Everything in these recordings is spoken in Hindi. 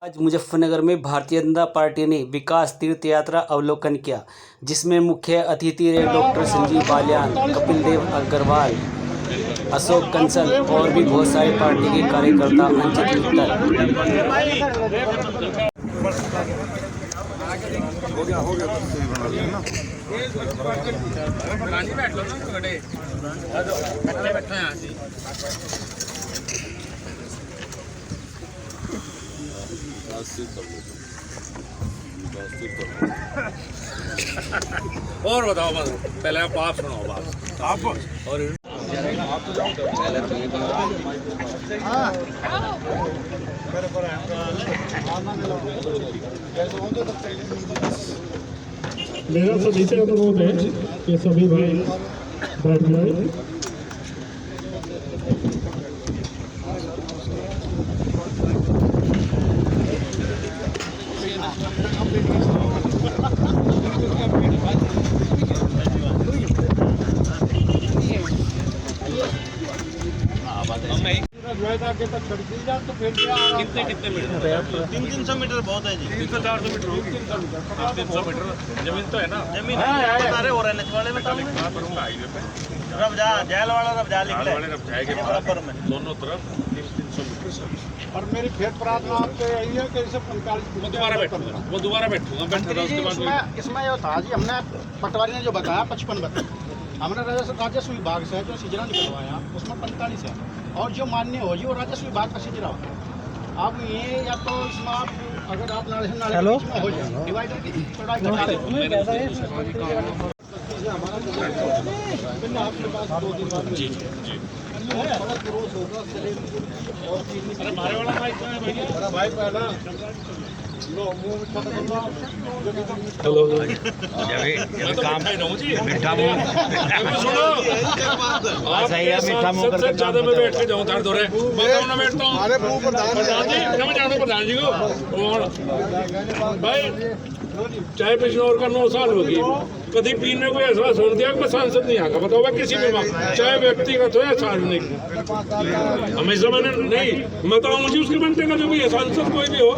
आज मुजफ्फरनगर में भारतीय जनता पार्टी ने विकास तीर्थ यात्रा अवलोकन किया, जिसमें मुख्य अतिथि रहे डॉक्टर संजीव बालियान, कपिल देव अग्रवाल, अशोक कंसल और भी बहुत सारे पार्टी के कार्यकर्ता अंचित मित्तल। और बताओ बस पहले आप सुनाओ बात आप और मेरा सभी से अनुरोध है कि सभी भाई बैठ जाए। कितने मीटर 300 मीटर बहुत है जी। 300-400 मीटर होगी। 300 मीटर जमीन तो है ना, जमीन सारे हो रहे हैं वाले में रबजा जैल वाला रबजा निकले बराबर में दोनों तरफ 300 मीटर। और मेरी फिर प्रार्थना आपसे यही है कि इसे 45 वो दोबारा बैठूंगा इसमें ये था जी, हमने पटवारी ने जो बताया 55 बताया, हमने राजस्व विभाग से जो सिजरा निकलवाया उसमें 45 है, और जो मान्य हो जी वो राजस्व विभाग का सिजरा होता है। अब ये या तो इसमें आप अगर आप नाले में हो जाए डिवाइडर की चौड़ाई घटा दें। आपके पास 2 दिन बाद जी भाई पहला लो मुंह हेलो काम मीठा मुंह सही है, मीठा मुंह करके ज्यादा में बैठ के जाऊं तार दौरे बताओ ना बैठता हूं हमारे मुंह प्रधान जी मैं जानो प्रधान जी को और भाई चाहे पिछले का 9 साल हो गई, कभी पीने को ऐसा सुन दिया कि मैं सांसद नहीं आगा, बताओ मैं किसी भी चाहे व्यक्तिगत हो या सार्वजनिक, हमेशा मैंने नहीं बताओ मुझे उसके बनते का जो भी है सांसद कोई भी हो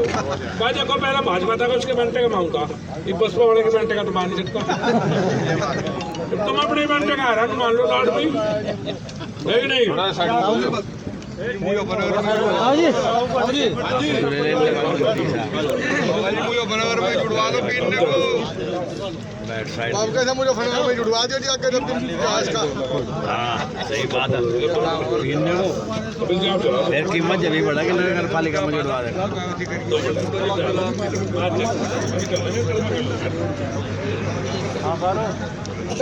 भाई, देखो पहला भाजपा था उसके बनते का मांगता ये बसपा वाले के बनते का तो मान नहीं सकता, तुम अपने बनते का हैरान मान लो लाड भी है कि नहीं। मुझे में जुड़वा दिया सही बात है, फिर कीमत जब भी बढ़ा कि नगर पालिका में जुड़वा देगा।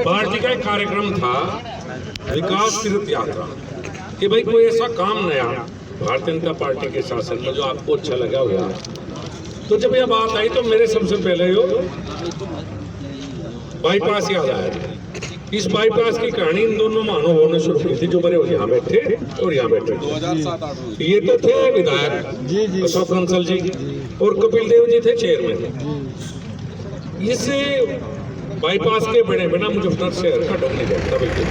पार्टी का एक कार्यक्रम था विकास तीर्थ यात्रा कि भाई कोई ऐसा काम नया भारतीय जनता पार्टी के शासन में जो आपको अच्छा लगा हुआ, तो जब यह बात आई तो मेरे सबसे पहले यो बाईपास याद आया। इस बाईपास की कहानी इन दोनों महानुभावों ने शुरू की थी जो बड़े यहाँ बैठे और यहाँ बैठे 2007-8 ये तो थे विधायक अशोक कंसल जी और कपिल देव जी थे चेयरमैन। इस बाईपास के बने बिना मुजफ्फरनगर शहर का ढंग नहीं बैठता बिल्कुल,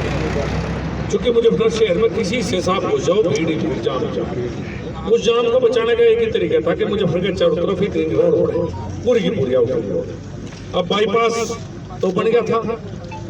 चूंकि मुजफ्फरनगर शहर में किसी से साफ हो जाओ भीड़ जाम हो जाओ। उस जाम को बचाने का एक ही तरीका था कि मुजफ्फरनगर के चारों तरफ एक रिंग रोड हो रहे पूरी की पूरी आउटर रोड। अब बाईपास तो बन गया था,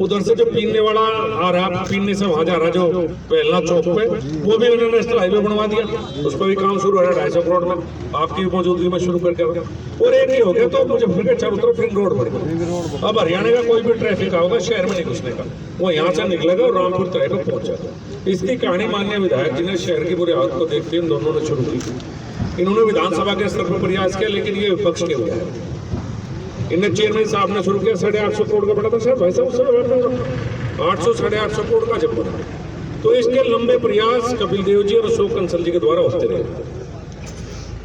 उधर से जो पीने वाला आ रहा पीने से वहां जा रहा जो पहला चौक पे वो भी उन्होंने नेशनल हाईवे बनवा दिया, उस पर भी काम शुरू हो रहा है 250 करोड़ में आपकी मौजूदगी में शुरू करके। और एक ही हो गया तो मुजफ्फरनगर के चारों तरफ रिंग रोड बन गया। अब हरियाणा का कोई भी ट्रैफिक आओगा शहर में नहीं घुसने का, वो यहाँ से निकलेगा और रामपुर तक तक पहुंचेगा। इसकी कहानी माननीय विधायक जी ने शहर की बुरी हालत को देखते इन दोनों ने शुरू की। इन्होंने विधानसभा के स्तर पर प्रयास किया लेकिन ये विपक्ष के हुआ है। इन्हें चेयरमैन साहब ने शुरू किया 850 करोड़ का बड़ा था सर भाई साहब, उस समय 800-850 करोड़ का जब बना, तो इसके लंबे प्रयास कपिल देव जी और अशोक कंसल जी के द्वारा होते रहे,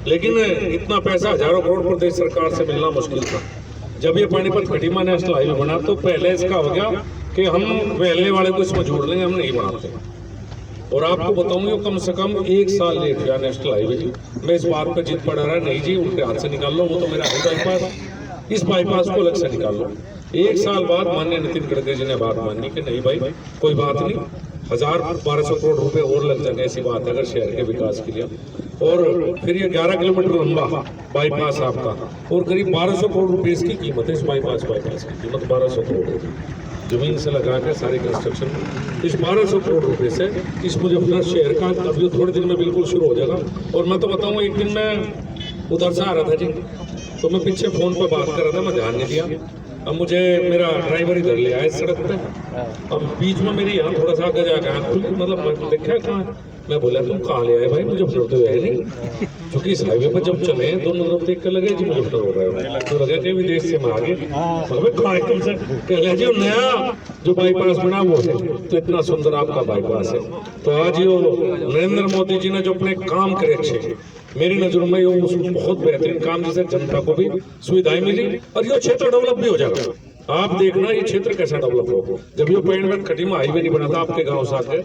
लेकिन इतना पैसा हजारों करोड़ प्रदेश सरकार से मिलना मुश्किल था। जब ये पानीपत खटीमा नेशनल हाईवे बना तो पहले इसका हो गया कि हम पहले वाले को इसमें जोड़ लेंगे, हम नहीं बनाते। और आपको बताऊंगा कम से कम 1 साल लेट गया नेशनल हाईवे। मैं इस बात पर जिद पड़ा रहा नहीं जी उनके हाथ से निकाल लो, वो तो मेरा बाईपास, इस बाईपास को अलग से निकाल लो। 1 साल बाद माननीय नितिन गडकरी जी ने बात मानी कि नहीं भाई कोई बात नहीं, 1000-1200 करोड़ रुपए और लग जाएंगे, ऐसी बात है अगर शहर के विकास के लिए। और फिर ये 11 किलोमीटर लंबा बाईपास आपका, और करीब 1200 करोड़ रुपए इसकी कीमत है। इस बाईपास की कीमत 1200 करोड़ है, जमीन से लगा के सारे कंस्ट्रक्शन। इस 1200 करोड़ रुपए से इस मुजफ्फरनगर शहर का अभी थोड़े दिन में बिल्कुल शुरू हो जाएगा। और मैं तो बताऊँ, एक दिन मैं उधर से आ रहा था जी, तो मैं पीछे फोन पर बात कर रहा था, मैं ध्यान नहीं दिया। अब मुझे मेरा ड्राइवर इधर ले आया सड़क पे, अब बीच में मेरी यहाँ थोड़ा सा आगे जाकर आँख खुली, मतलब मैं देखा कहाँ, मैं बोला तुम कहाँ ले आए भाई, मुझे तो है नहीं, क्योंकि इस हाईवे पर जब चले दोनों तरफ देख कर लगे जी मुझे हो रहा है, तो लगा कि विदेश से मैं आगे कह जी नया जो बाईपास बना वो है, तो इतना सुंदर आपका बाईपास है। तो आज ये नरेंद्र मोदी जी ने जो अपने काम करे अच्छे, मेरी नजरों में ये बहुत बेहतरीन काम, जिससे जनता को भी सुविधाएं मिली और ये क्षेत्र डेवलप भी हो जाएगा। आप देखना ये क्षेत्र कैसा डेवलप होगा। जब ये पेड़ खटी में हाईवे नहीं बना था आपके गांव से आके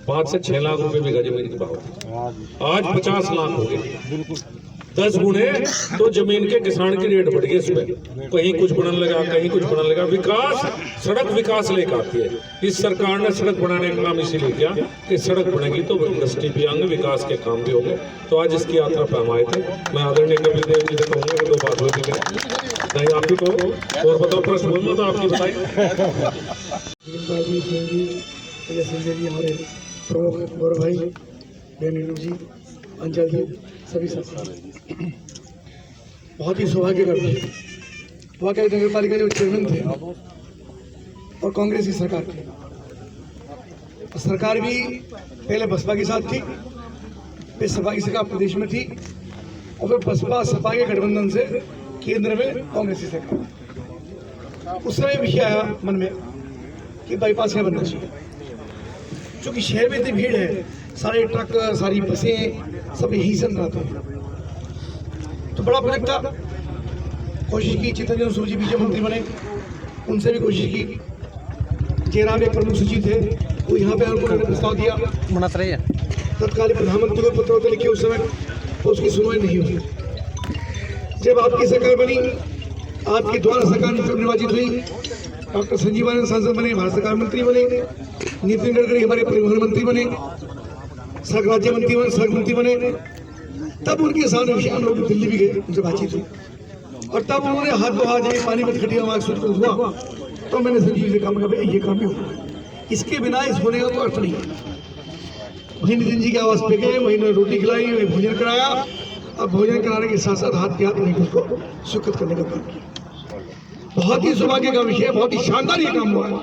5 से 6 लाख रुपए बीघा जमीन की भाव, आज 50 लाख हो गए, 10 गुणे तो जमीन के किसान की रेट बढ़ गई। इसमें कहीं कुछ बनने लगा, कहीं कुछ बनने लगा। विकास, सड़क विकास लेकर आती है। इस सरकार ने सड़क बनाने का काम इसीलिए किया कि सड़क बनेगी तो इंडस्ट्री भी आएंगे, विकास के काम भी होंगे। तो आज इसकी यात्रा पर हम आए थे। मैं आदरणीय कपिल देव जी से कहूँगा कि 2 बात हो गई नहीं, आप भी कहो और बताओ, प्रश्न बोलना तो आपकी बताइए। संजय जी, हमारे प्रमुख गौरव भाई, बेनीलू जी, अंचल जी, सभी साथी, बहुत ही सौभाग्य का विषय। वाकई नगर पालिका जो चेयरमैन थे और कांग्रेस की सरकार थी, सरकार भी पहले बसपा के साथ थी, फिर सपा की सरकार प्रदेश में थी, और फिर बसपा सपा के गठबंधन से केंद्र में कांग्रेस की सरकार। उस समय विषय आया मन में कि बाईपास यहाँ बनना चाहिए, क्योंकि शहर में इतनी भीड़ है, सारे ट्रक, सारी बसें सब यहीं से आते हैं। तो बड़ा प्रोजेक्ट था, कोशिश की, चित्तरंजन सूरी बीजे मंत्री बने, उनसे भी कोशिश की। जयराम एक प्रमुख सचिव थे, वो यहाँ पे उन्होंने प्रस्ताव दिया, तत्कालीन प्रधानमंत्री को पत्र वत्र लिखे उस समय, तो उसकी सुनवाई नहीं हुई। जब आपकी सरकार बनी, आपके द्वारा सरकार निर्वाचित हुई, डॉक्टर संजीव बालियान सांसद बने, भारत सरकार मंत्री बने, नितिन गडकरी हमारे परिवहन मंत्री बने, सड़क राज्य मंत्री बने, सड़क मंत्री बने। तब उनके सामने हम लोग दिल्ली भी गए, उनसे बातचीत हुई, और तब उन्होंने हाथ बहा जाए पानी में खटिया हुआ, तो मैंने संजीव से कहा कि ये काम भी होगा, इसके बिना इस होने का तो अर्थ नहीं है। वही नितिन जी के आवास पे गए, वही ने रोटी खिलाई, वही भोजन कराया। अब भोजन कराने के साथ साथ हाथ के हाथ उन्हें उसको स्वीकृत करने का काम किया। बहुत ही सौभाग्य का विषय, बहुत ही शानदार ये काम हुआ है।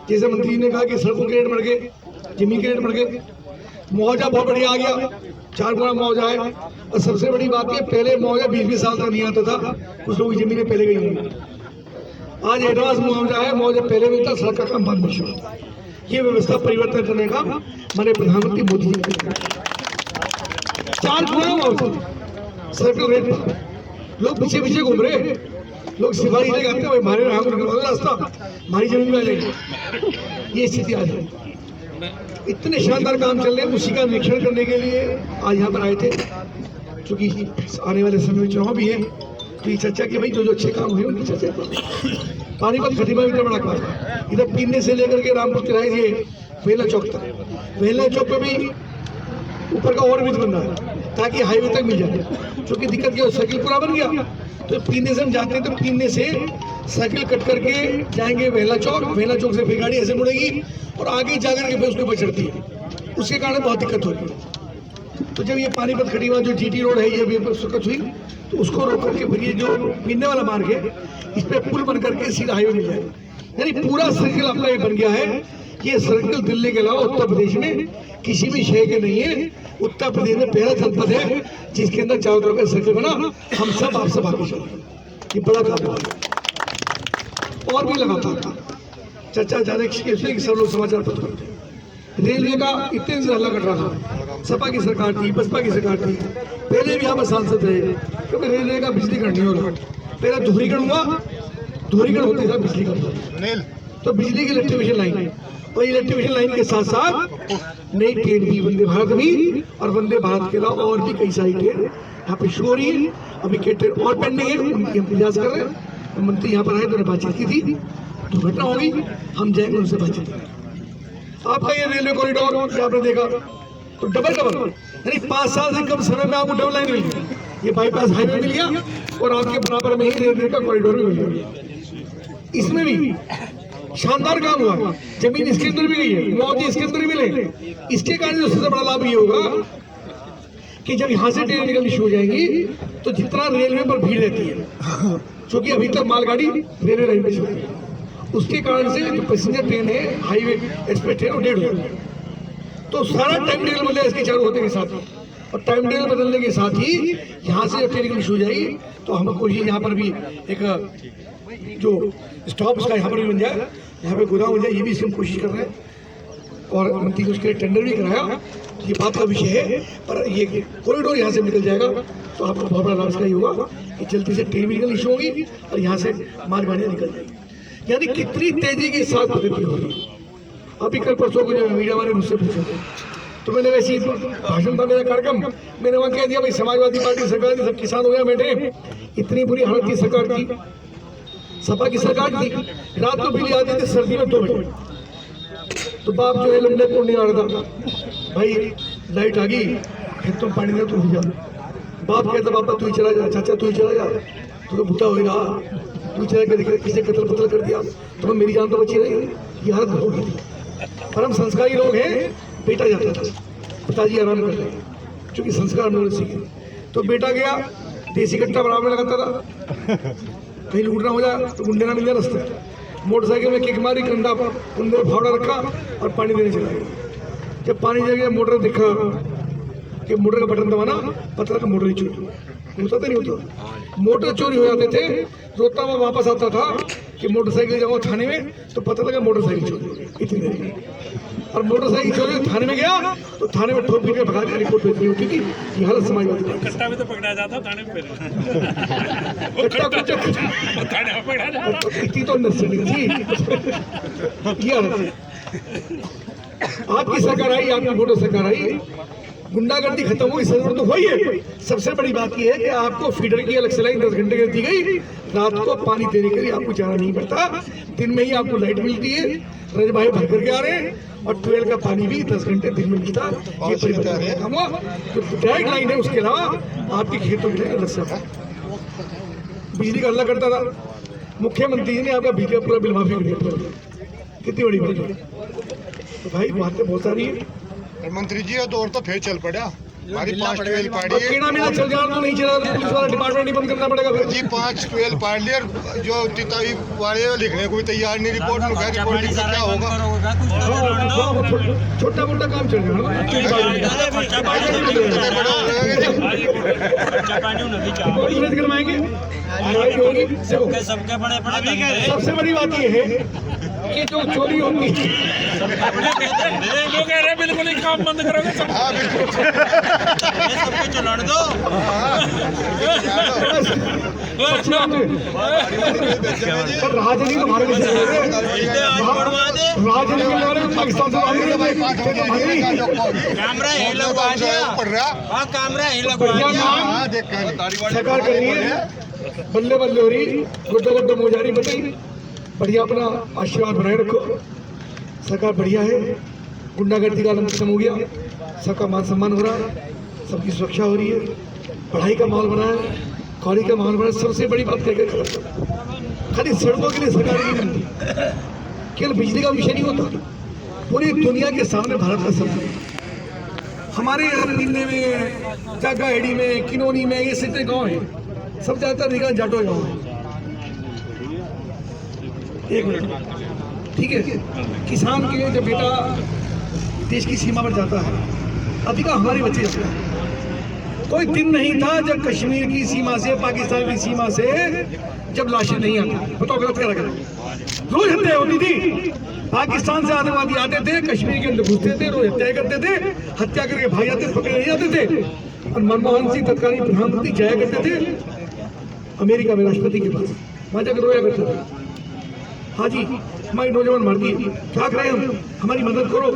जैसे मंत्री ने कहा कि सड़कों के रेट बढ़ गए, जमीन के रेट बढ़ गए, मुआवजा बहुत बढ़िया आ गया, 4 गुना मुआवजा है। और सबसे बड़ी बात है, पहले मुआवजा 20-20 साल तक नहीं आता था, कुछ लोगों की जमीनें पहले गई होंगी। आज एडवांस मुआवजा है, मुआवजा पहले भी था, सड़क का काम बाद में शुरू। ये व्यवस्था परिवर्तन करने का माननीय प्रधानमंत्री मोदी जी ने 4 गुना मुआवजा सर्कल रेट पर। लोग पीछे पीछे घूम रहे, लोग सिपाही लेके आते हैं, हमारे रास्ता हमारी जमीन में आ जाएगी। ये स्थिति आ जाएगी। इतने शानदार काम चल रहे हैं, उसी का निरीक्षण करने के लिए आज यहाँ पर आए थे। क्योंकि आने वाले समय में चुनाव भी है, तो ये चर्चा की भाई जो अच्छे काम हुए उनकी चर्चा। पानीपत खटीमा इतना बड़ा काम है, इधर पीने से लेकर के रामपुर किराए से वेला चौक तक, वेला चौक पे भी ऊपर का ओवरब्रिज बन रहा है ताकि हाईवे तक मिल जाए। क्योंकि दिक्कत क्या, सर्किल पूरा बन गया, तो पीने से हम जाते हैं, तो पीने से सर्किल कट करके जाएंगे वेला चौक से फिर गाड़ी ऐसे मुड़ेगी और आगे जाकर के फिर उसके ऊपर चढ़ती है। उसके कारण बहुत दिक्कत हो रही है। तो जब ये पानीपत खटीमा जो GT रोड है, ये भी सुकत हुई, तो उसको रोक करके फिर ये जो पीने वाला मार्ग है, इस पर पुल बन करके सीधा हाईवे मिल जाए। यानी पूरा सर्किल अपना ये बन गया है। ये सर्किल दिल्ली के अलावा उत्तर प्रदेश में किसी भी शहर के नहीं है। उत्तर प्रदेश में पहला जनपद है जिसके अंदर चारों तरफ का सर्किल बना। हम सब आपसे बाकी चल रहे, ये बड़ा काम हुआ। और भी लगातार चर्चा जाने की सब लोग समाचार पत्र करते हैं। रेलवे का इतने से हल्ला कट रहा था, सपा की सरकार थी, बसपा की सरकार थी, पहले भी यहाँ पर सांसद रहे, क्योंकि रेलवे का बिजलीकरण नहीं हो रहा। पहले दोहरीकरण हुआ, दोहरीकरण होते था बिजली का, तो बिजली की इलेक्ट्रिफिकेशन लाइन, और इलेक्ट्रिफिकेशन लाइन के साथ साथ नई ट्रेन भी, वंदे भारत भी, और वंदे भारत के अलावा और भी कई सारी ट्रेन यहाँ पे शुरू हो रही है। अभी के ट्रेन और पेंडिंग है, उनकी हम प्रयास कर रहे हैं। मंत्री यहाँ पर आए तो बातचीत की थी, दुर्घटना होगी, हम जाएंगे उनसे बातचीत करेंगे। आपका ये रेलवे कॉरिडोर आपने देखा, तो डबल यानी 5 साल से कम समय में आपको डबल लाइन मिल गई। ये बाईपास हाईवे मिल गया और आपके बराबर में ही रेलवे का कॉरिडोर भी मिल गया। इसमें भी शानदार काम हुआ, जमीन इसके अंदर भी गई है, मौत इसके अंदर भी मिले। इसके कारण जो सबसे बड़ा लाभ ये होगा कि जब यहाँ से ट्रेन निकलनी शुरू हो जाएगी तो जितना रेलवे पर भीड़ रहती है, क्योंकि अभी तक मालगाड़ी रेलवे लाइन पे चल रही है, उसके कारण से जो पैसेंजर ट्रेन है हाईवे एक्सप्रेस ट्रेन वो डेढ़ हो जाती है। तो सारा टाइम टेबल बदले इसके चालू होने के साथ ही, और टाइम टेबल बदलने के साथ ही यहाँ से जब ट्रेन निकलनी शुरू हो जाएगी तो हम कोशिश यहाँ पर भी एक जो स्टॉप उसका यहाँ पर भी बन जाए, यहाँ पे गोदाम बन जाए, ये भी इसकी हम कोशिश कर रहे हैं। और मंत्री ने उसके लिए टेंडर भी कराया, ये बात का विषय है। पर ये कॉरिडोर यहाँ से निकल जाएगा तो आपको बहुत बड़ा लाभ इसका ही होगा कि जल्दी से ट्रेन भी निकलनी शुरू होगी और यहाँ से मालगाड़ियाँ निकल जाएगी। यानी कितनी तेजी के साथ प्रगति हो रही है। अभी कल परसों को जो मीडिया वाले मुझसे पूछे थे तो मैंने वैसे ही भाषण था मेरा कार्यक्रम, मैंने वहाँ कह दिया भाई समाजवादी पार्टी सरकार सब किसान हो गया बैठे, इतनी बुरी हालत थी सरकार की, सपा की सरकार की, रात को बिजली आती थी सर्दी में 2 बजे, तो बाप जो है लंबे को नहीं आ रहा था, भाई लाइट आ गई फिर तुम पानी दे, तू ही जा। बाप कहता पापा तू ही चला जा, चाचा तू ही चला जा, तू तो भूता हो रहा, तू चला कर दिखा, किसी कत्ल कर दिया तो मेरी जान तो बची रही। ये हालत हो गई थी। पर हम संस्कारी लोग हैं, बेटा जाता था, पिताजी आराम कर रहे हैं, क्योंकि संस्कार हम लोगों ने सीखे। तो बेटा गया, देसी कट्टा बराबर में लगाता था, कहीं लूटना हो जाए तो गुंडे ना मिल जाए रास्ते, मोटरसाइकिल में किक मारी, कंधा पर कुंडे में फावड़ा रखा और पानी देने चला गया। जब पानी दे गया मोटर देखा कि मोटर का बटन दबाना, पता था मोटर ही चोरी होता था, नहीं होता, मोटर चोरी हो जाते थे। रोता हुआ वापस आता था कि मोटरसाइकिल जाओ थाने में, तो पता लगा मोटरसाइकिल चोरी हो गई इतनी देर में। और मोटरसाइकिल चोरी थाने में गया तो थाने में ठोक के भगा दिया, रिपोर्ट भेजनी होती थी। ये हालत समाजवादी पार्टी कट्टा भी तो पकड़ा जाता थाने में, इतनी तो नर्सरी थी। ये हालत है। आपकी सरकार आई, आपकी वोटर सरकार आई, गुंडागर्दी खत्म हुई, सजवर तो हुई है। सबसे बड़ी बात यह है कि आपको फीडर की अलग से लाइन 10 घंटे कर दी गई, रात को पानी देने के लिए आपको जाना नहीं पड़ता, दिन में ही आपको लाइट मिलती है, रजभाई भर करके आ रहे हैं, और ट्वेल का पानी भी 10 घंटे दिन में मिलता। ये परिवर्तन है काम हुआ। तो डायरेक्ट लाइन है, उसके अलावा आपके खेतों के लिए अलग से बिजली का हल्ला करता था, मुख्यमंत्री ने आपका बिजली का पूरा बिल माफी कर दिया। कितनी बड़ी बात है। तो भाई बातें बहुत सारी है। मंत्री जी ये दौर तो फिर चल पड़ा, हमारी 5 ट्वेल पाड़ी है चल जा तो नहीं चला, पुलिस वाला डिपार्टमेंट ही बंद करना पड़ेगा फिर जी। 5 ट्वेल पाड़ लिया, जो तिताई वाले लिखने को भी तैयार नहीं, रिपोर्ट में रिपोर्ट लिख क्या होगा। छोटा मोटा काम चल करवाएंगे। सबसे बड़ी बात यह है कि जो चोरी होती है, लोग कह रहे बिल्कुल ही काम बंद करोगे सब। सबके चलान दो। राजनीति हमारे राजनीति पाकिस्तान से सरकार कर रही है, बल्ले बल्ले हो रही, गुड्डो गुड्डो मोजारी बनी। बढ़िया अपना आशीर्वाद बनाए रखो, सरकार बढ़िया है, गुंडागर्दी का आलम खत्म हो गया, सबका मान सम्मान हो रहा है, सबकी सुरक्षा हो रही है, पढ़ाई का माहौल बना है, कौड़ी का माहौल बना है। सबसे बड़ी बात कहकर खत्म। खाली सड़कों के लिए सरकार नहीं बनती, केवल बिजली का विषय नहीं होता, पूरी दुनिया के सामने भारत का सपना। हमारे यहाँ मिलने में, जागाहेड़ी में, किनोनी में, ये सिटे गाँव है, सब ज़्यादातर निकाह जाटो गाँव है। एक मिनट, ठीक है। किसान के लिए जब बेटा देश की सीमा पर जाता है, अधिका हमारे बच्चे जाते हैं। कोई दिन नहीं था जब कश्मीर की सीमा से, पाकिस्तान की सीमा से जब लाशें नहीं आती। बताओ गलत क्या लगा? रोज हत्या होती थी, पाकिस्तान से आतंकवादी आते थे, कश्मीर के अंदर घुसते थे, रोज हत्या करते थे, हत्या करके भाग जाते, पकड़े नहीं जाते थे। और मनमोहन सिंह तत्कालीन प्रधानमंत्री जाया करते थे अमेरिका में राष्ट्रपति के पास, वहां जाकर रोया करते थे, हाँ जी हमारी नौजवान मार दिए, क्या करें हम, हमारी मदद करो।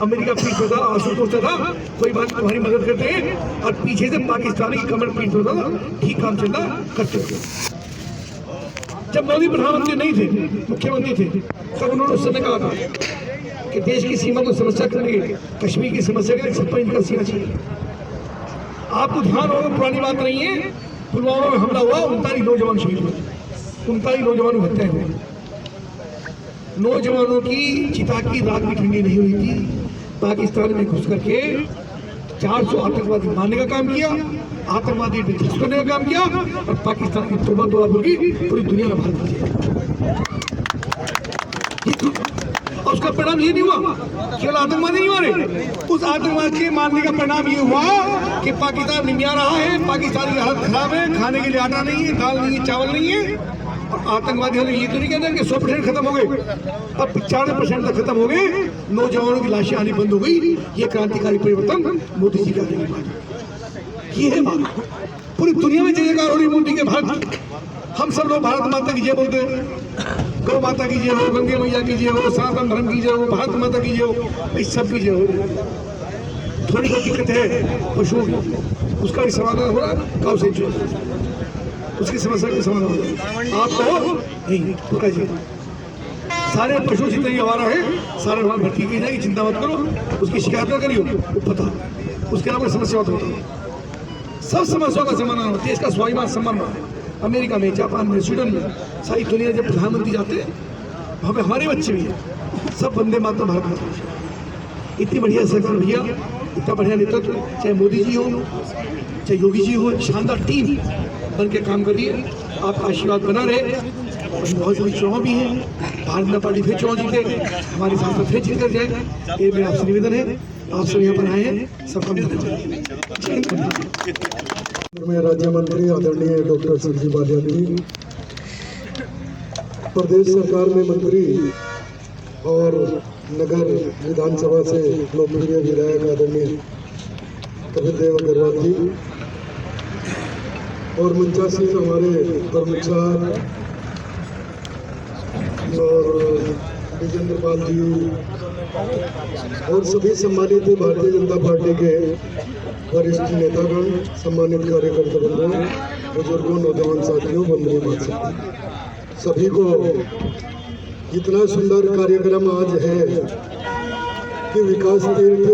अमेरिका पीठ होता था, आंसू पहुंचता था, कोई बात तुम्हारी मदद करते हैं, और पीछे से पाकिस्तानी की कमर पीठ होता था, ठीक काम चलता करते थे। जब मोदी प्रधानमंत्री नहीं थे, मुख्यमंत्री थे, तब उन्होंने उस समय कहा था कि देश की सीमा को समस्या करने के कश्मीर की समस्या के लिए 70 इंच का सीमा चाहिए। आपको ध्यान होगा, पुरानी बात नहीं है, पुलवामा में हमला हुआ, 39 नौजवान शहीद हुए, 39 नौजवानों की हत्या हुई। नौजवानों की चिता की राख भी ठंडी नहीं हुई थी। पाकिस्तान में घुस करके 400 आतंकवादी मारने का काम किया, आतंकवादी डिस्ट्रिक्ट करने का काम किया, और पाकिस्तान की तौबा दुआ होगी पूरी दुनिया में भारत और उसका परिणाम ये नहीं हुआ केवल आतंकवादी नहीं मारे, उस आतंकवाद के मारने का परिणाम ये हुआ कि पाकिस्तान निमिया रहा है, पाकिस्तान की हालत खराब है, खाने के लिए आटा नहीं है, दाल नहीं है, चावल नहीं है। और आतंकवादियों ने ये तो नहीं कहते कि 100% खत्म हो गए, अब 95% तक खत्म हो गए, नौजवानों की लाशें आनी बंद हो गई। ये क्रांतिकारी परिवर्तन मोदी जी का आने के बाद ये है बात। पूरी दुनिया में जयकार हो रही मोदी के भारत। हम सब लोग भारत माता की जय बोलते हैं, गौ माता की जय हो, गंगे मैया की जय हो, सनातन धर्म की जय हो, भारत माता की जय हो, इस सब की जय हो। थोड़ी बहुत दिक्कत है पशुओं की, उसका भी समाधान हो रहा, गाँव से उसकी समस्या का समाधान हो रहा। आप कहो नहीं तो कैसे सारे पशु जितने ही आवारा है सारे वहाँ भर्ती की जाएगी, चिंता मत करो, उसकी शिकायत ना करियो, वो पता उसके अलावा समस्या होता है। सब समस्याओं का समाधान होता है। इसका स्वाभिमान सम्मान है। अमेरिका में, जापान में, स्वीडन में, सारी दुनिया जब प्रधानमंत्री जाते हैं वहाँ पे हमारे बच्चे भी हैं, सब वंदे मातरम भारत माता। इतनी बढ़िया सरकार भैया, इतना बढ़िया नेतृत्व, चाहे मोदी जी हो चाहे योगी जी हो, शानदार टीम बन के काम करिए। आपका आशीर्वाद बना रहे। बहुत सारी चुनाव भी हैं, भारतीय जनता पार्टी फिर चुनाव जीते, हमारे साथ फिर जीत कर जाए, ये मेरा आपसे निवेदन है। आप सब यहाँ पर आए हैं, सबका में राज्य मंत्री आदरणीय डॉक्टर संजीव बालियान जी, प्रदेश सरकार में मंत्री और नगर विधानसभा से लोकप्रिय विधायक आदरणीय कपिल देव अग्रवाल जी, और मंचासीन हमारे प्रमुख साहब और विजेंद्र पाल जी और सभी सम्मानित भारतीय जनता पार्टी के वरिष्ठ नेतागण, सम्मानित कार्यकर्ता बंधुओं, बुजुर्गों, नौजवान साथियों, वंदनीय मातृ, सभी को इतना सुंदर कार्यक्रम आज है कि विकास तीर्थ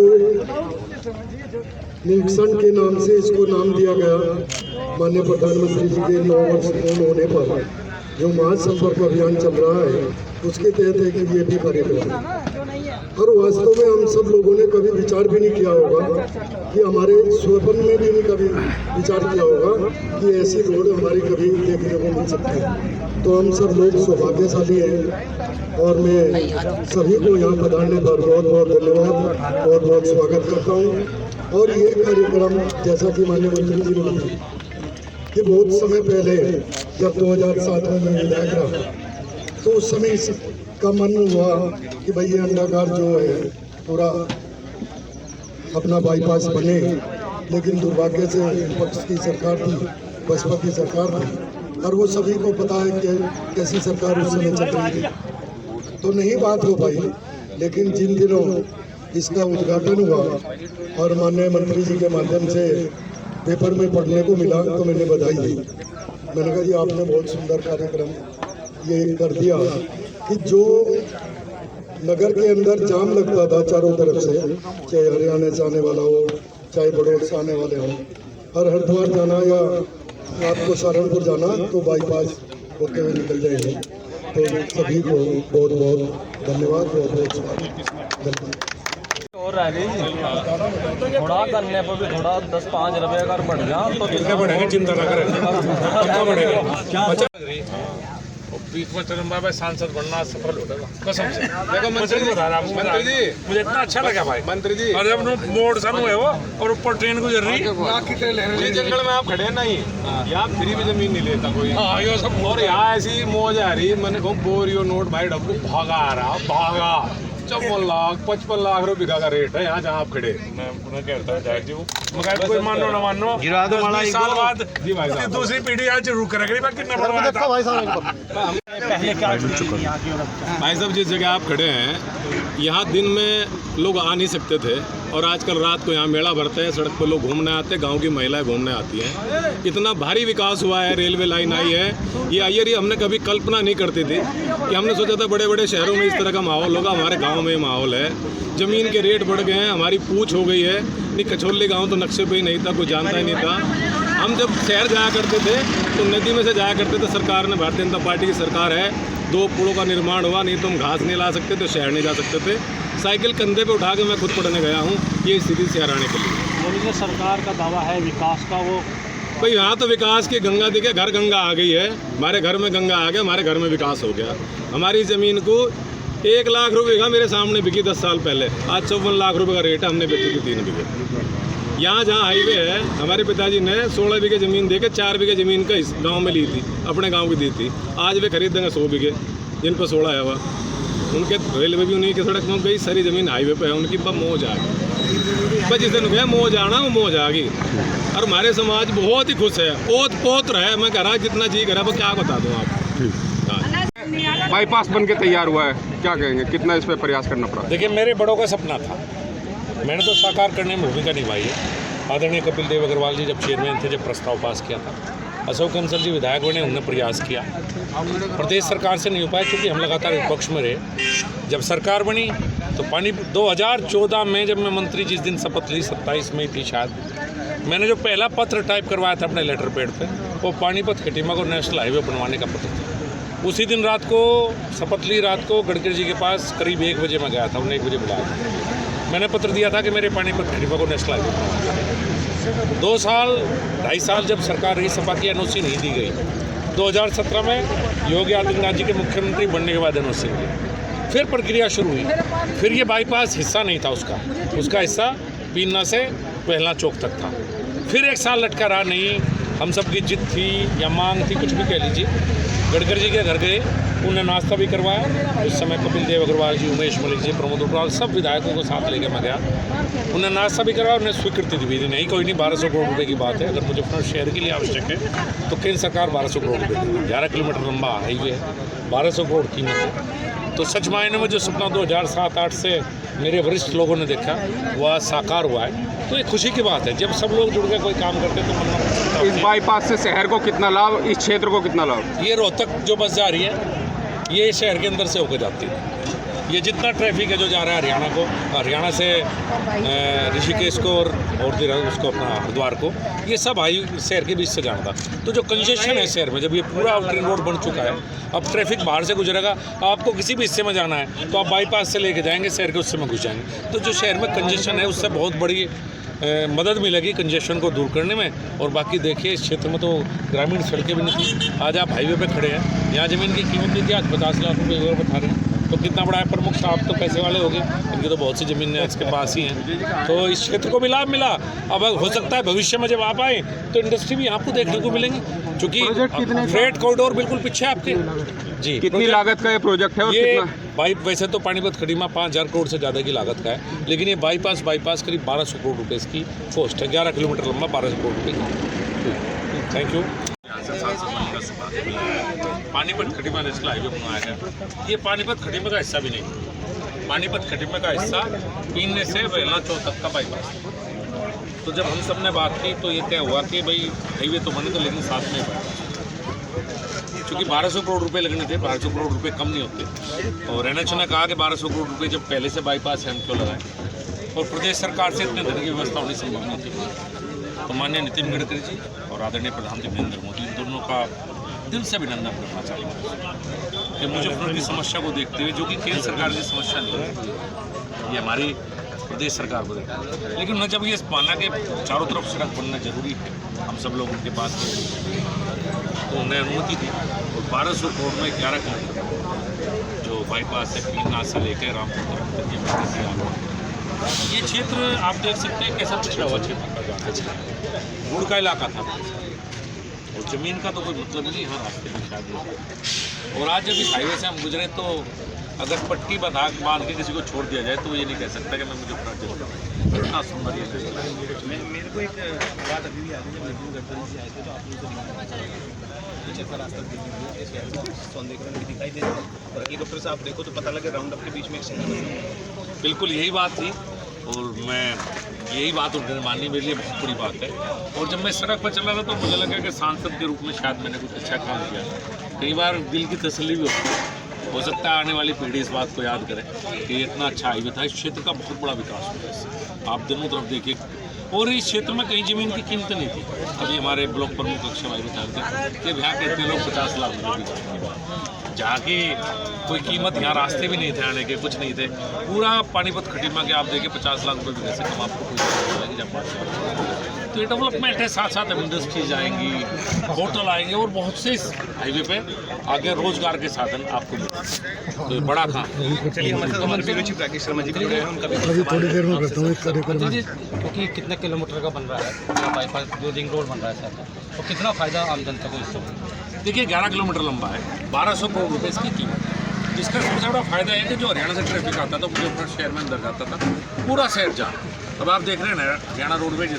निरीक्षण के नाम से इसको नाम दिया गया। माननीय प्रधानमंत्री जी के 9 वर्ष पूर्ण होने पर जो महासंपर्क अभियान चल रहा है उसके तहत एक ये भी कार्यक्रम है। और वास्तव में हम सब लोगों ने कभी विचार भी नहीं किया होगा कि हमारे स्वप्न में भी नहीं कभी विचार किया होगा कि ऐसी रोड हमारी कभी देखने को मिल सकती है। तो हम सब लोग सौभाग्यशाली हैं और मैं सभी को यहाँ पधारने पर बहुत बहुत धन्यवाद, बहुत बहुत स्वागत करता हूँ। और ये कार्यक्रम जैसा कि माननीय मंत्री जी ने बताया कि बहुत समय पहले जब 2007 में मैं विधायक रहा तो उस समय इसका मन हुआ कि भाई ये अंडाकार जो है पूरा अपना बाईपास बने, लेकिन दुर्भाग्य से विपक्ष की सरकार थी, बसपा की सरकार थी, और वो सभी को पता है कि कैसी सरकार उस समय चल रही थी, तो नहीं बात हो पाई। लेकिन जिन दिनों इसका उद्घाटन हुआ और माननीय मंत्री जी के माध्यम से पेपर में पढ़ने को मिला तो मैंने बधाई दी। मैंने कहा जी आपने बहुत सुंदर कार्यक्रम ये कर दिया कि जो नगर के अंदर जाम लगता था चारों तरफ से, चाहे हरियाणा से आने वाला हो, चाहे बड़ौद से आने वाले हों, और हरिद्वार जाना या आपको सहारनपुर जाना तो बाईपास होते हुए निकल जाएंगे। तो सभी को बहुत बहुत धन्यवाद, बहुत बहुत धन्यवाद। और थोड़ा करने पर भी थोड़ा 10-5 रुपए अगर बढ़ जाए तो कितने बढ़ेंगे, चिंता ना करें, कितना बढ़ेगा। बीच में चरण बाबा सांसद बनना सफल हो जाएगा कसम से। देखो मंत्री जी मुझे इतना अच्छा लगा भाई मंत्री जी, और जब मोड़ सन हुए वो और ऊपर ट्रेन गुजर रही जंगल में आप खड़े हैं नहीं, यहाँ फ्री में जमीन नहीं लेता कोई, और यहाँ ऐसी मौज आ रही, मैंने कहा बोरियो नोट भाई डब्बू भागा आ रहा, भागा 54 लाख 55 लाख रुपए का रेट है यहाँ जहाँ आप खड़े। मैं कहता हूँ जी मगर कोई मानो ना मानो 10 साल बाद जी भाई साहब दूसरी पीढ़ी आज जरूर करेगी। कितना बढ़वाया था भाई साहब, जिस जगह आप खड़े हैं यहाँ दिन में लोग आ नहीं सकते थे और आजकल रात को यहाँ मेला भरते हैं, सड़क पर लोग घूमने आते हैं, गांव की महिलाएं घूमने आती हैं। इतना भारी विकास हुआ है, रेलवे लाइन आई है, ये आई है, हमने कभी कल्पना नहीं करती थी कि हमने सोचा था बड़े बड़े शहरों में इस तरह का माहौल होगा, हमारे गाँव में माहौल है। ज़मीन के रेट बढ़ गए हैं, हमारी पूछ हो गई है। नहीं, कचौली गाँव तो नक्शे पर ही नहीं था, कोई जानता ही नहीं था। हम जब शहर जाया करते थे तो नदी में से जाया करते थे। सरकार ने, भारतीय जनता पार्टी की सरकार है, 2 पुलों का निर्माण हुआ, नहीं तो हम घास नहीं ला सकते थे, शहर नहीं जा सकते थे। साइकिल कंधे पे उठा के मैं खुद पढ़ने गया हूँ ये स्थिति से हराने के लिए। मोदी जी सरकार का दावा है विकास का, वो भाई यहाँ तो विकास की गंगा दिखे, घर गंगा आ गई है। हमारे घर में गंगा आ गया, हमारे घर में विकास हो गया। हमारी ज़मीन को 1 लाख रुपये का मेरे सामने बिकी 10 साल पहले, आज 54 लाख रुपये का रेट है, हमने बेची थी 3 बीघे। यहाँ जहाँ हाईवे है, हमारे पिताजी ने 16 बीघे ज़मीन दे के 4 बीघे ज़मीन का इस गाँव में ली थी, अपने गाँव की दी थी। आज वे खरीद देंगे 100 बीघे, जिन पर 16 है वह। उनके रेलवे भी उन्हीं की सड़क में गई, सारी ज़मीन हाईवे पे है उनकी। बस मौज आ गई, बस जिस दिन गया मौज आना वो मौज आ गई। और हमारे समाज बहुत ही खुश है, ओत पोत रहा है। मैं कह रहा जितना जी करा वो क्या बता दूँ आप। बाईपास बन के तैयार हुआ है, क्या कहेंगे, कितना इस पर प्रयास करना पड़ा? देखिए, मेरे बड़ों का सपना था, मैंने तो साकार करने में भूमिका निभाई है। आदरणीय कपिल देव अग्रवाल जी जब चेयरमैन थे, जब प्रस्ताव पास किया था, अशोक कंसल जी विधायक बने, उन्होंने प्रयास किया। प्रदेश सरकार से नहीं हो पाया क्योंकि हम लगातार विपक्ष में रहे। जब सरकार बनी तो 2014 में जब मैं मंत्री जिस दिन शपथ ली, 27 मई थी शायद, मैंने जो पहला पत्र टाइप करवाया था अपने लेटर पैड पे, वो पानीपत खटीमा को नेशनल हाईवे बनवाने का पत्र था। उसी दिन रात को शपथ ली, रात को गडकरी जी के पास करीब 1 बजे मैं गया था, उन्हें 1 बजे बुलाया था। मैंने पत्र दिया था कि मेरे पानीपत खटीमा को नेशनल हाईवे बनवाना। 2 साल 2.5 साल जब सरकार रही, सपा की एनओसी नहीं दी गई। 2017 में योगी आदित्यनाथ जी के मुख्यमंत्री बनने के बाद एनओसी मिली, फिर प्रक्रिया शुरू हुई। फिर ये बाईपास हिस्सा नहीं था उसका हिस्सा पीना से पहला चौक तक था। फिर 1 साल लटका रहा, नहीं हम सब की जिद थी या मांग थी, कुछ भी कह लीजिए। गडकरी जी के घर गए, उन्हें नाश्ता भी करवाया। उस समय कपिल देव अग्रवाल जी, उमेश मलिक जी, प्रमोद उग्रवाल, सब विधायकों को साथ लेकर मैं गया। उन्हें नाश्ता भी करवाया, उन्हें स्वीकृति भी दी। नहीं, कोई नहीं, 1200 करोड़ रुपए की बात है, अगर मुजफ्फरनगर शहर के लिए आवश्यक है तो केंद्र सरकार 1200 करोड़ रुपये देगी। 11 किलोमीटर लंबा हाईवे है, 1200 करोड़ कीमत है। तो सच मायने में जो सपना 2007-8 से मेरे वरिष्ठ लोगों ने देखा, वह साकार हुआ है। तो ये खुशी की बात है, जब सब लोग जुड़ के कोई काम करते तो मनना पसंद है। इस बाईपास से शहर को कितना लाभ, इस क्षेत्र को कितना लाभ? ये रोहतक जो बस जा रही है, ये शहर के अंदर से होकर जाती है। ये जितना ट्रैफिक है जो जा रहा है हरियाणा को, हरियाणा से ऋषिकेश को और उसको अपना हरिद्वार को, ये सब हाई शहर के बीच से जाना था। तो जो कंजेशन है शहर में, जब ये पूरा आउटरिंग रोड बन चुका है, अब ट्रैफिक बाहर से गुजरेगा, आपको किसी भी हिस्से में जाना है तो आप बाईपास से लेके जाएंगे, शहर के उससे में घुस जाएंगे। तो जो शहर में कंजेशन है उससे बहुत बड़ी मदद मिलेगी कंजेशन को दूर करने में। और बाकी देखिए, इस क्षेत्र में तो ग्रामीण सड़कें भी नहीं थी। आज आप हाईवे पे खड़े हैं, यहाँ ज़मीन की कीमत नहीं थी, आज 50 लाख रुपये और बता रहे हैं। तो कितना बड़ा है, प्रमुख साहब तो पैसे वाले हो गए, इनकी तो बहुत सी ज़मीनें इसके पास ही हैं। तो इस क्षेत्र को भी लाभ मिला। अब हो सकता है भविष्य में जब आप आए तो इंडस्ट्री भी आपको देखने को मिलेंगी, क्योंकि फ्रेट कॉरिडोर बिल्कुल पीछे आपके। जी, कितनी लागत का ये प्रोजेक्ट है और ये कितना? वैसे तो पानीपत खटीमा 5000 करोड़ से ज़्यादा की लागत का है, लेकिन ये बाईपास करीब 1200 करोड़ रुपए इसकी कॉस्ट है। 11 किलोमीटर लंबा, 1200 करोड़ रुपये की। Thank you. Panipat Khatima national highway बनाया गया। ये पानीपत खटीमा का हिस्सा भी नहीं, पानीपत खटीमा का हिस्सा पीने से वेला चौक तक का बाईपास। तो जब हम सब ने बात की तो ये तय हुआ कि भाई हाईवे तो बने तो, लेकिन साथ में बाईपास, क्योंकि 1200 करोड़ रुपए लगने थे। 1200 करोड़ रुपए कम नहीं होते। और एनएच ने कहा कि 1200 करोड़ रुपए जब पहले से बाईपास है, हम क्यों लगाएं। और प्रदेश सरकार से इतने धन की व्यवस्था होनी संभव नहीं थी। तो माननीय नितिन गडकरी जी और आदरणीय प्रधानमंत्री नरेंद्र मोदी, इन दोनों का दिल से अभिनंदन करना चाहिए कि मुजफ्फरनगर की समस्या को देखते हुए, जो कि केंद्र सरकार की समस्या नहीं है, ये हमारी प्रदेश सरकार को देखा। लेकिन उन्हें जब ये माना कि चारों तरफ सड़क बनना जरूरी है, हम सब लोग उनके पास तो उन्हें अनुमति दी। और 1200 करोड़ में 11 किलोमीटर जो बाईपास है, पीना से लेकर रामपुर तक ये क्षेत्र आप देख सकते हैं कैसा पिछड़ा हुआ क्षेत्र, गुड़ का इलाका था और ज़मीन का तो कोई मतलब नहीं, हर रास्ते में शायद। और आज जब इस हाईवे से हम गुजरे तो अगर पट्टी बांध के किसी को छोड़ दिया जाए तो ये नहीं कह सकता कि मैं मुझे मुजफ्फरनगर इतना सुंदर ये। मेरे को एक बात अभी भी आ रही है, जब गडकरी जी आए थे तो आपने पीछे का रास्ता देखिए, शहर का सौंदर्यीकरण भी दिखाई देता है। और हेलीकॉप्टर से आप देखो तो पता लगे राउंड अप के बीच में एक सिंगल। बिल्कुल यही बात थी और मैं यही बात उन्होंने मानी, मेरे लिए बहुत बड़ी बात है। और जब मैं सड़क पर चला था तो मुझे लगा कि सांसद के रूप में शायद मैंने कुछ अच्छा काम किया। कई बार दिल की तसल्ली भी होती है, हो सकता है आने वाली पीढ़ी इस बात को याद करे कि इतना अच्छा हाईवे था। इस क्षेत्र का बहुत बड़ा विकास हुआ है इससे, आप दोनों तरफ देखिए। और इस क्षेत्र में कहीं ज़मीन की कीमत नहीं थी। अभी हमारे ब्लॉक प्रमुख अक्षय भाई बता रहे थे कि यहाँ कहते लोग 50 लाख रुपये जहाँ की कोई कीमत, यहाँ रास्ते भी नहीं थे आने के, कुछ नहीं थे। पूरा पानीपत खटीमा के आप देखिए 50 लाख रुपये भी कैसे कम आपको कोई जब तो ये डेवलपमेंट है। साथ साथ अब इंडस्ट्रीज आएंगी, होटल आएंगे और बहुत से इस हाईवे पे आगे रोजगार के साधन आपको मिलेंगे। तो ये बड़ा काम। चलिए हमारे साथ हमारे ब्यूरो चीफ राकेश शर्मा जी भी जुड़े हैं, उनका भी अभी थोड़ी देर में करता हूँ इस कार्यक्रम में। क्योंकि कितने किलोमीटर का बन रहा है पूरा बाईपास, जो रिंग रोड बन रहा है सर, तो कितना फ़ायदा आम जनता को इससे? देखिए 11 किलोमीटर लंबा है, 1200 करोड़ रुपए इसकी कीमत है। जिसका सबसे बड़ा फायदा है कि जो हरियाणा से ट्रैफिक आता था मुजफ्फरनगर शहर में अंदर जाता था, पूरा शहर जा। अब आप देख रहे हैं ना हरियाणा रोडवेज